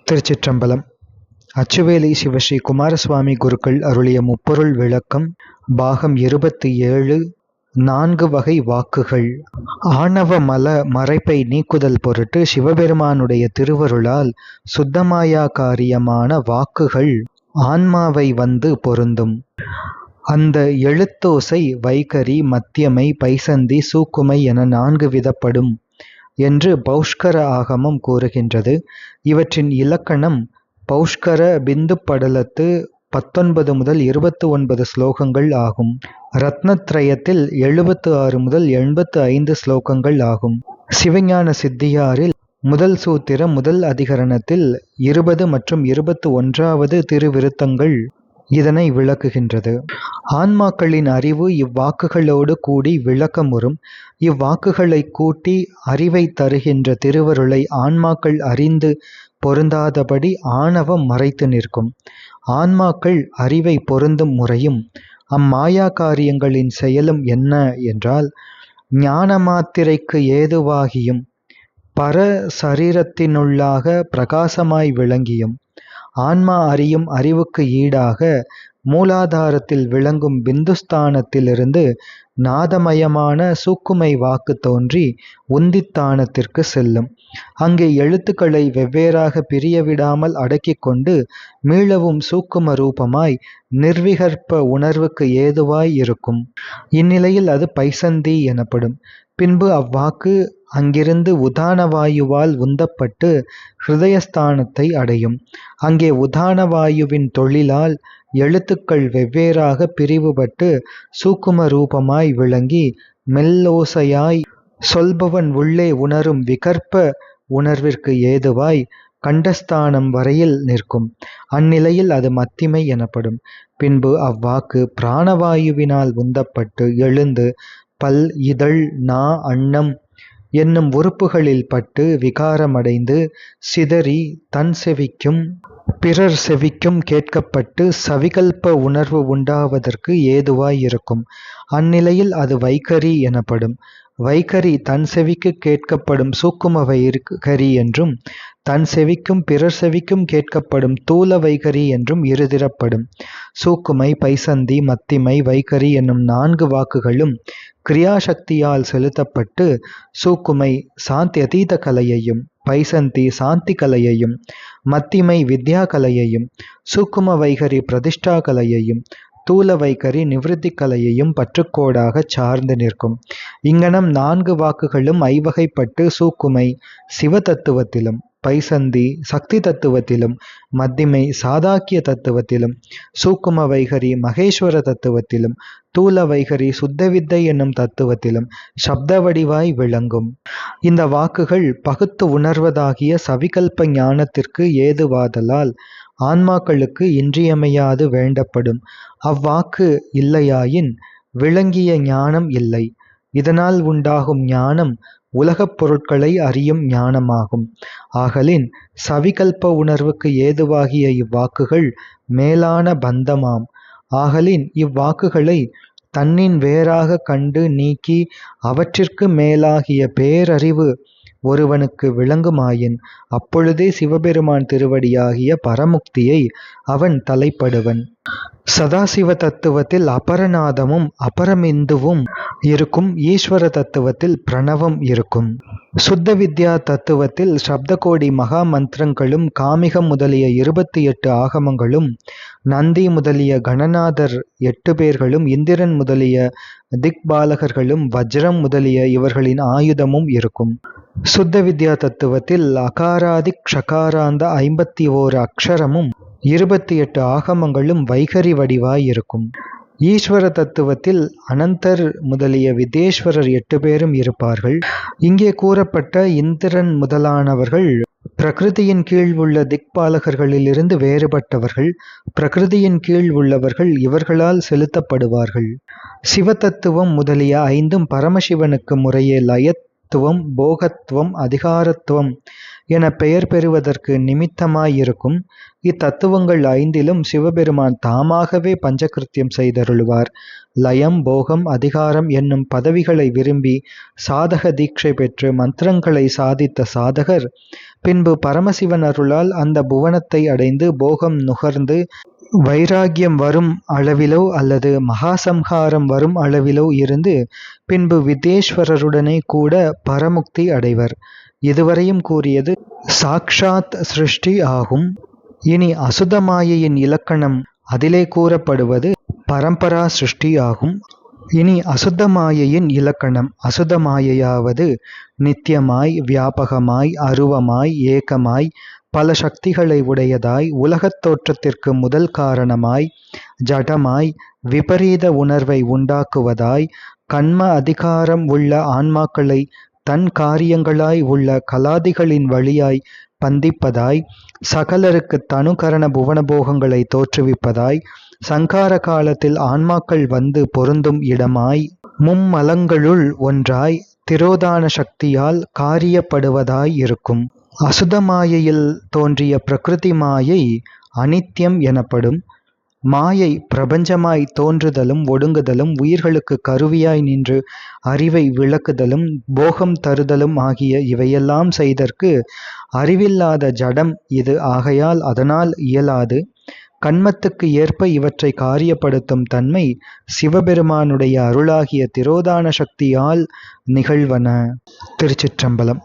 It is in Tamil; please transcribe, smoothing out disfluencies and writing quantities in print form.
திருச்சிற்றம்பலம். அச்சுவேலி சிவஸ்ரீ குமாரசுவாமி குருக்கள் அருளிய முப்பொருள் விளக்கம் பாகம் 27. 4 வகை வாக்குகள். ஆணவ மல மறைப்பை நீக்குதல் பொருட்டு சிவபெருமானுடைய திருவருளால் சுத்தமாயாகாரியமான வாக்குகள் ஆன்மாவை வந்து பொருந்தும். அந்த எழுத்தோசை வைகரி, மத்தியமை, பைசந்தி, சூக்குமை என 4 விதப்படும் என்று பௌஷ்கர ஆகமம் கூறுகின்றது. இவற்றின் இலக்கணம் பௌஷ்கர பிந்து படலத்து 19 முதல் 29 ஸ்லோகங்கள் ஆகும். ரத்னத்ரயத்தில் 76 முதல் 85 ஸ்லோகங்கள் ஆகும். சிவஞான சித்தியாரில் முதல் சூத்திரம் முதல் அதிகரணத்தில் 20 மற்றும் 21வது திருவிருத்தங்கள் இதனை விளக்குகின்றது. ஆன்மாக்களின் அறிவு இவ்வாக்குகளோடு கூடி விளக்கமுறும். இவ்வாக்குகளை கூட்டி அறிவை தருகின்ற திருவருளை ஆன்மாக்கள் அறிந்து பொருந்தாதபடி ஆணவம் மறைத்து நிற்கும். ஆன்மாக்கள் அறிவை பொருந்தும் முறையும் அம்மாயா காரியங்களின் செயலும் என்ன என்றால், ஞான மாத்திரைக்கு ஏதுவாகியும் பர சரீரத்தினுள்ளாக பிரகாசமாய் விளங்கியும் ஆன்மா அறியும் அறிவுக்கு ஈடாக மூலாதாரத்தில் விளங்கும் பிந்துஸ்தானத்திலிருந்து நாதமயமான சூக்குமை வாக்கு தோன்றி உந்தித்தானத்திற்கு செல்லும். அங்கே எழுத்துக்களை வெவ்வேறாக பிரிய விடாமல் அடக்கிக் கொண்டு மீளவும் சூக்கும ரூபமாய் நிர்விகற்ப உணர்வுக்கு ஏதுவாய் இருக்கும். இந்நிலையில் அது பைசந்தி எனப்படும். பின்பு அவ்வாக்கு அங்கிருந்து உதான வாயுவால் உந்தப்பட்டு ஹிருதயஸ்தானத்தை அடையும். அங்கே உதான வாயுவின் தொழிலால் எழுத்துக்கள் வெவ்வேறாக பிரிவுபட்டு சூக்கும ரூபமாய் விளங்கி மெல்லோசையாய் சொல்பவன் உள்ளே உணரும் விகற்ப உணர்விற்கு ஏதுவாய் கண்டஸ்தானம் வரையில் நிற்கும். அந்நிலையில் அது மத்திமை எனப்படும். பின்பு அவ்வாக்கு பிராணவாயுவினால் உந்தப்பட்டு எழுந்து பல், இதழ், நா, அன்னம் என்னும் உறுப்புகளில் பட்டு விகாரமடைந்து சிதறி தன் செவிக்கும் பிறர் செவிக்கும் கேட்கப்பட்டு சவிகல்ப உணர்வு உண்டாவதற்கு ஏதுவாய் இருக்கும். அந்நிலையில் அது வைகரி எனப்படும். வைகரி தன் செவிக்கு கேட்கப்படும் சூக்கும வைகரி என்றும் தன் செவிக்கும் பிறர் செவிக்கும் கேட்கப்படும் தூல வைகரி என்றும் இருதிறப்படும். சூக்குமை, பைசந்தி, மத்திமை, வைகரி என்னும் 4 வாக்குகளும் கிரியாசக்தியால் செலுத்தப்பட்டு சூக்குமை சாந்தியதீத கலையையும், பைசந்தி சாந்தி கலையையும், மத்திமை வித்யா கலையையும், சூக்கும வைகரி பிரதிஷ்டா கலையையும், தூல வைகரி நிவிருத்தி கலையையும் பற்றுக்கோடாக சார்ந்து நிற்கும். இங்கனம் 4 வாக்குகளும் ஐவகைப்பட்டு சூக்குமை சிவ தத்துவத்திலும், பைசந்தி சக்தி தத்துவத்திலும், மத்திமை சாதாக்கிய தத்துவத்திலும், சூக்கும வைகரி மகேஸ்வர தத்துவத்திலும், தூல வைகரி சுத்தவித்தை என்னும் தத்துவத்திலும் சப்த வடிவாய் விளங்கும். இந்த வாக்குகள் பகுத்து உணர்வதாகிய சவிகல்ப ஞானத்திற்கு ஏதுவாதலால் ஆன்மாக்களுக்கு இன்றியமையாது வேண்டப்படும். அவ்வாக்கு இல்லையாயின் விளங்கிய ஞானம் இல்லை. இதனால் உண்டாகும் ஞானம் உலகப் பொருட்களை அறியும் ஞானமாகும். ஆகலின் சவிகல்ப உணர்வுக்கு ஏதுவாகிய இவ்வாக்குகள் மேலான பந்தமாம். ஆகலின் இவ்வாக்குகளை தன்னின் வேறாக கண்டு நீக்கி அவற்றிற்கு மேலாகிய பேரறிவு ஒருவனுக்கு விளங்குமாயின் அப்பொழுதே சிவபெருமான் திருவடியாகிய பரமுக்தியை அவன் தலைப்படுவன். சதாசிவ தத்துவத்தில் அபரநாதமும் அபரமிந்துவும் இருக்கும். ஈஸ்வர தத்துவத்தில் பிரணவம் இருக்கும். சுத்த வித்யா தத்துவத்தில் சப்தகோடி மகா மந்திரங்களும், காமிகம் முதலிய 28 ஆகமங்களும், நந்தி முதலிய கணநாதர் 8 பேர்களும், இந்திரன் முதலிய திக்பாலகர்களும், வஜ்ரம் முதலிய இவர்களின் ஆயுதமும் இருக்கும். சுத்த வித்யா தத்துவத்தில் அகாராதிக் க்ஷகாராந்த 51 அக்ஷரமும் 28 ஆகமங்களும் வைகரி வடிவாய் இருக்கும். ஈஸ்வர தத்துவத்தில் அனந்தர் முதலிய விதேஸ்வரர் 8 பேரும் இருப்பார்கள். இங்கே கூறப்பட்ட இந்திரன் முதலானவர்கள் பிரகிருதியின் கீழ் உள்ள திக்பாலகர்களிலிருந்து வேறுபட்டவர்கள். பிரகிருதியின் கீழ் உள்ளவர்கள் இவர்களால் செலுத்தப்படுவார்கள். சிவதத்துவம் முதலிய 5ம் பரமசிவனுக்கு முறையே லயத்துவம், போகத்துவம், அதிகாரத்துவம் என பெயர் பெறுவதற்கு நிமித்தமாயிருக்கும். இத்தத்துவங்கள் 5லும் சிவபெருமான் தாமாகவே பஞ்சகிருத்தியம் செய்தருளுவார். லயம், போகம், அதிகாரம் என்னும் பதவிகளை விரும்பி சாதக தீட்சை பெற்று மந்திரங்களை சாதித்த சாதகர் பின்பு பரமசிவன் அருளால் அந்த புவனத்தை அடைந்து போகம் நுகர்ந்து வைராகியம் வரும் அளவிலோ அல்லது மகாசம்ஹாரம் வரும் அளவிலோ இருந்து பின்பு வித்தேஸ்வரருடனே கூட பரமுக்தி அடைவர். இதுவரையும் கூறியது சாக்ஷாத் சிருஷ்டி ஆகும். இனி அசுத்த மாயையின் இலக்கணம். அதிலே கூறப்படுவது பரம்பரா சிருஷ்டி ஆகும். இனி அசுத்த மாயையின் இலக்கணம். அசுத்த மாயையாவது நித்தியமாய், வியாபகமாய், அருவமாய், ஏகமாய், பல சக்திகளை உடையதாய், உலகத் தோற்றத்திற்கு முதல் காரணமாய், ஜடமாய், விபரீத உணர்வை உண்டாக்குவதாய், கண்ம அதிகாரம் உள்ள ஆன்மாக்களை தன் காரியங்களாய் உள்ள கலாதிகளின் வழியாய் பந்திப்பதாய், சகலருக்கு தனுகரண புவனபோகங்களை தோற்றுவிப்பதாய், சங்கார காலத்தில் ஆன்மாக்கள் வந்து பொருந்தும் இடமாய், மும்மலங்களுள் ஒன்றாய், திரோதான சக்தியால் காரியப்படுவதாய் இருக்கும். அசுத்த மாயையில் தோன்றிய பிரகிருதி மாயை அனித்தியம் எனப்படும். மாயை பிரபஞ்சமாய் தோன்றுதலும் ஒடுங்குதலும் உயிர்களுக்கு கருவியாய் நின்று அறிவை விளக்குதலும் போகம் தருதலும் ஆகிய இவையெல்லாம் செய்தற்கு அறிவில்லாத ஜடம் இது. ஆகையால் அதனால் இயலாது. கண்மத்துக்கு ஏற்ப இவற்றை காரியப்படுத்தும் தன்மை சிவபெருமானுடைய அருளாகிய திரோதான சக்தியால் நிகழ்வன. திருச்சிற்றம்பலம்.